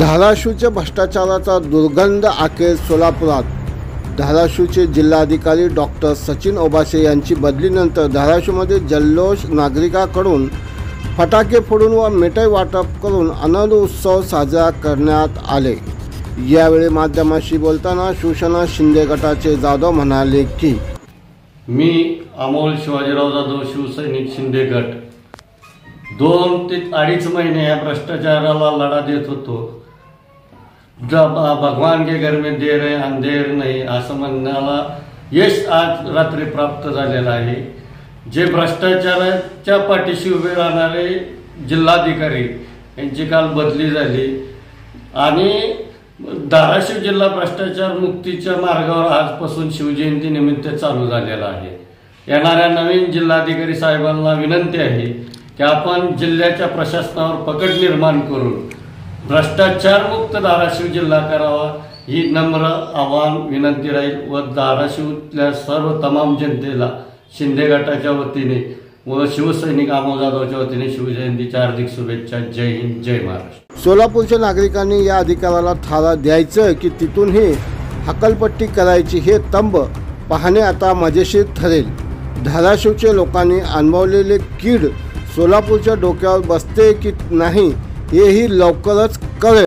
धाराशिवच्या भ्रष्टाचाराचा दुर्गंध अखेर सोलापुरात। धाराशिवचे जिल्हाधिकारी डॉक्टर सचिन ओबासे यांची बदलीनंतर धाराशिवमध्ये जल्लोष, नागरिकांकडून फटाके फोडून व मिठाई वाटप करून आनंद उत्सव साजरा करण्यात आले। यावेळी माध्यमांशी बोलताना शिवसेना शिंदे गटाचे जाधव म्हणाले की मी अमोल शिवाजीराव जाधव शिवसैनिक शिंदे गट 2 ते 2.5 महिने या भ्रष्टाचाराला लढा देत होतो। भगवान के घर में देर है अंधेर नहीं असं म्हणण्याला यश आज रात्री प्राप्त झालेलं आहे। जे भ्रष्टाचाराच्या पाठीशी उभे राहणारे जिल्हाधिकारी यांची काल बदली झाली आणि धाराशिव जिल्हा भ्रष्टाचार मुक्तीच्या मार्गावर आजपासून शिवजयंती निमित्त चालू झालेला आहे। येणाऱ्या नवीन जिल्हाधिकारी साहेबांना विनंती आहे की आपण जिल्ह्याच्या प्रशासनावर पकड निर्माण करून भ्रष्टाचार मुक्त धाराशिव जिल्हा करावा ही नम्र आवाहन विनंती राहील व धाराशिवतल्या सर्व तमाम जनतेला शिंदे गटाच्या वतीने व शिवसैनिक अमोल जाधवच्या वतीने शिवजयंतीच्या हार्दिक शुभेच्छा। जय हिंद, जय महाराष्ट्र। सोलापूरच्या नागरिकांनी या अधिकाराला थारा द्यायचं की तिथूनही हकलपट्टी करायची हे तंब पाहणे आता मजेशीर ठरेल। धाराशिवच्या लोकांनी अनुभवलेले कीड सोलापूरच्या डोक्यावर बसते की नाही हेही लवकरच कळेल।